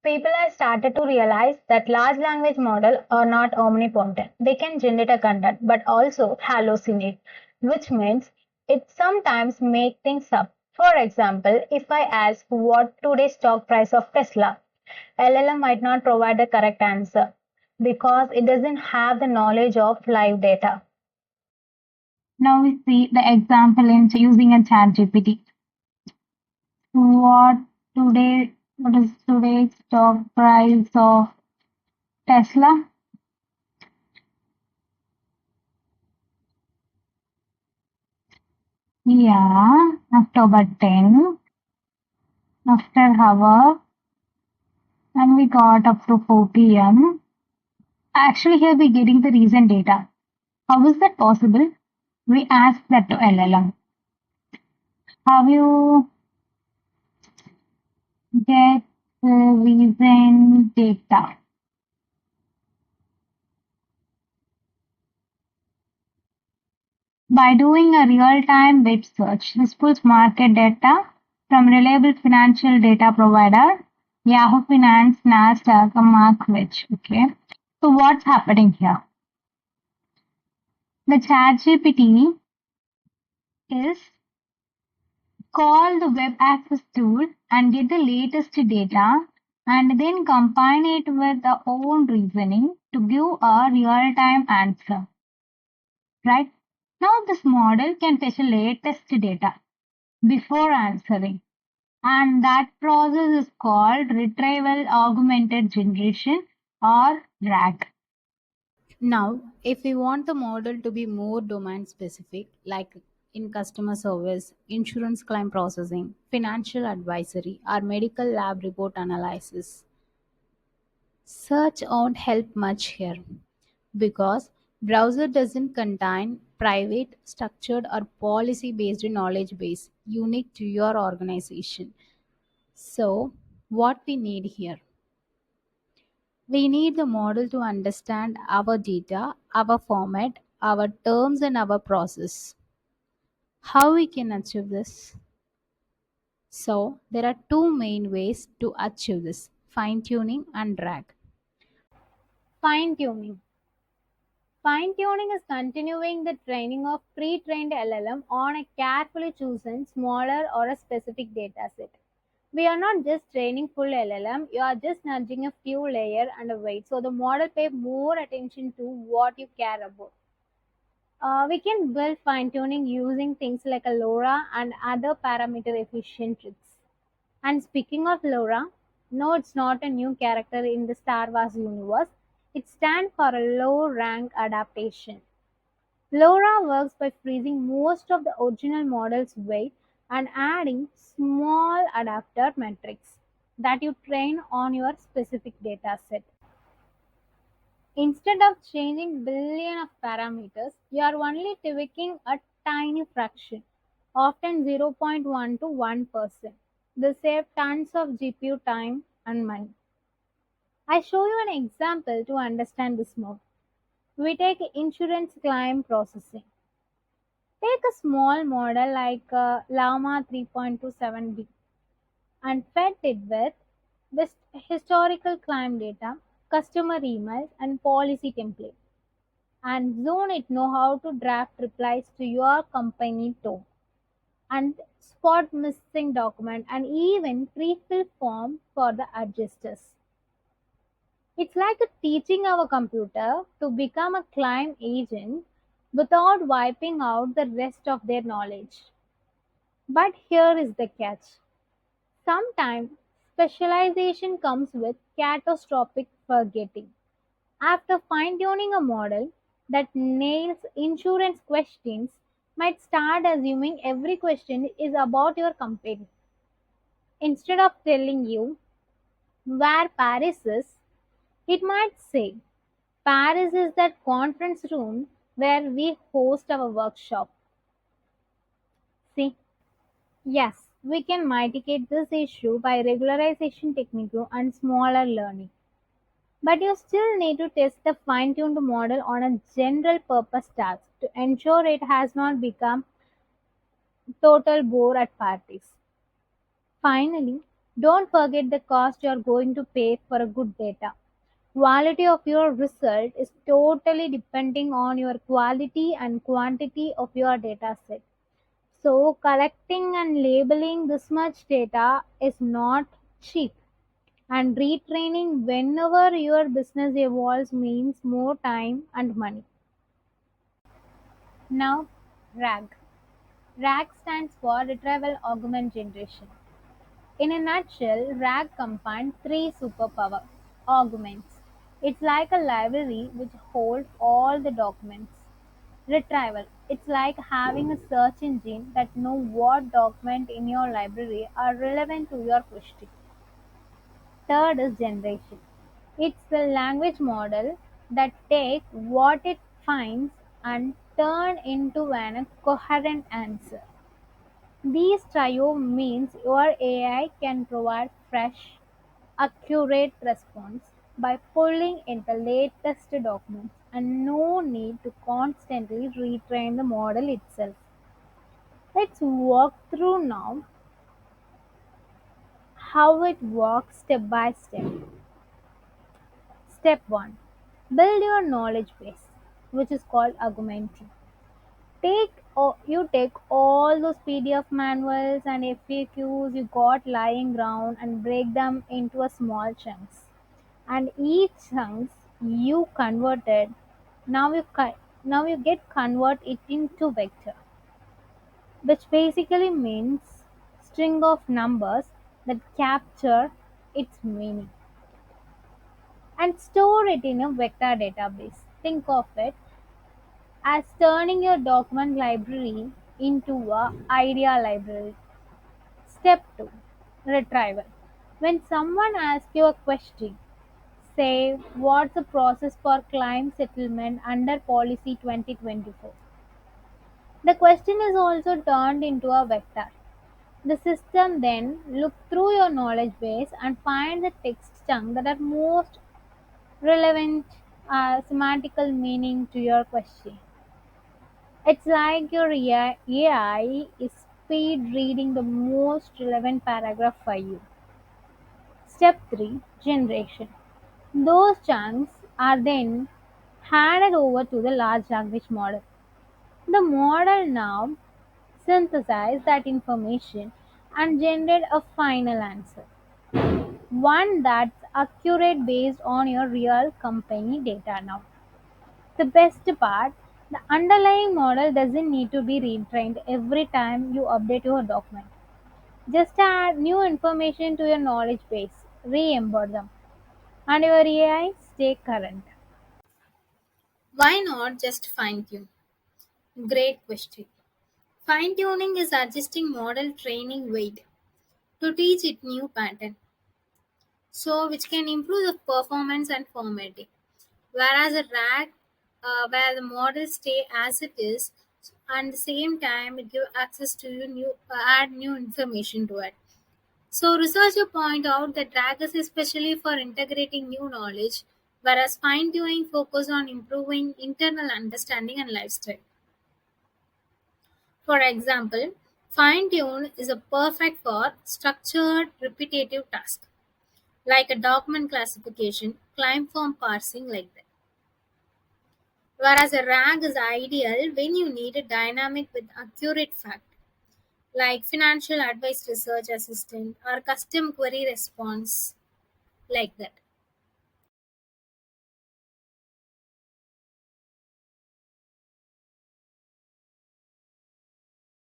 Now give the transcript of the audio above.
People have started to realize that large language models are not omnipotent. They can generate a content but also hallucinate, which means it sometimes make things up. For example, if I ask what today's stock price of Tesla, LLM might not provide the correct answer because it doesn't have the knowledge of live data. Now we see the example in using a ChatGPT. What what is today's stock price of Tesla? Yeah, October 10, after hour, and we got up to 4 p.m. Actually, here we're getting the recent data. How is that possible? We asked that to LLM. How you get the recent data? By doing a real-time web search. This pulls market data from reliable financial data provider, Yahoo Finance, Nasdaq, and Markwich. Okay. So what's happening here? The ChatGPT is call the web access tool and get the latest data and then combine it with our own reasoning to give a real-time answer. Right? Now this model can fetch the latest data before answering. And that process is called retrieval augmented generation or RAG. Now, if we want the model to be more domain specific, like in customer service, insurance claim processing, financial advisory, or medical lab report analysis, search won't help much here because browser doesn't contain private, structured, or policy based knowledge base unique to your organization. So, what we need here? We need the model to understand our data, our format, our terms, and our process. How we can achieve this? So, there are two main ways to achieve this: fine tuning and drag. Fine tuning. Fine tuning is continuing the training of pre trained LLM on a carefully chosen, smaller, or a specific dataset. We are not just training full LLM, you are just nudging a few layer and a weight so the model pay more attention to what you care about. We can build fine tuning using things like a LoRa and other parameter efficient tricks. And speaking of LoRa, no, it's not a new character in the Star Wars universe. It stands for a low rank adaptation. LoRa works by freezing most of the original model's weight and adding small adapter metrics that you train on your specific dataset. Instead of changing billion of parameters, you are only tweaking a tiny fraction, often 0.1 to 1%. This saves tons of GPU time and money. I show you an example to understand this more. We take insurance claim processing. Take a small model like Llama 3.27B and fed it with this historical claim data, customer emails, and policy template. And zone it know how to draft replies to your company tone and spot missing document and even pre-fill form for the adjusters. It's like teaching our computer to become a claim agent without wiping out the rest of their knowledge. But here is the catch. Sometimes specialization comes with catastrophic forgetting. After fine tuning a model that nails insurance questions, might start assuming every question is about your company. Instead of telling you where Paris is, it might say Paris is that conference room where we host our workshop. See, yes, we can mitigate this issue by regularization technique and smaller learning. But you still need to test the fine-tuned model on a general purpose task to ensure it has not become total bore at parties. Finally, Don't forget the cost you are going to pay for a good data. Quality of your result is totally depending on your quality and quantity of your data set. So collecting and labeling this much data is not cheap. And retraining whenever your business evolves means more time and money. Now, RAG. RAG stands for Retrieval Augment Generation. In a nutshell, RAG combines three superpower augments. It's like a library which holds all the documents. Retrieval. It's like having a search engine that knows what document in your library are relevant to your question. Third is generation. It's the language model that takes what it finds and turn into an coherent answer. These trio means your AI can provide fresh, accurate response by pulling in the latest documents and no need to constantly retrain the model itself. Let's walk through now how it works step by step. Step 1. Build your knowledge base, which is called augmenting. You take all those PDF manuals and FAQs you got lying around and break them into a small chunks. And each chunks you converted, now now you get convert it into vector, which basically means string of numbers that capture its meaning and store it in a vector database. Think of it as turning your document library into a idea library. Step 2. Retrieval. When someone asks you a question, say what's the process for claim settlement under policy 2024, the question is also turned into a vector. The system then look through your knowledge base and find the text chunk that are most relevant semantical meaning to your question. It's like your AI is speed reading the most relevant paragraph for you. Step 3. Generation. Those chunks are then handed over to the large language model. The model now synthesizes that information and generate a final answer, one that's accurate based on your real company data now. The best part, the underlying model doesn't need to be retrained every time you update your document. Just add new information to your knowledge base, re-embed them, and your AI stay current. Why not just fine tune? Great question. Fine tuning is adjusting model training weight to teach it new pattern, so which can improve the performance and formatting. Whereas a RAG, where the model stay as it is, and the same time it give access to you new add new information to it. So researchers point out that RAG is especially for integrating new knowledge, whereas fine tuning focus on improving internal understanding and lifestyle. For example, fine tune is a perfect for structured repetitive tasks like a document classification, claim form parsing like that. Whereas a RAG is ideal when you need a dynamic with accurate fact, like financial advice research assistant or custom query response, like that.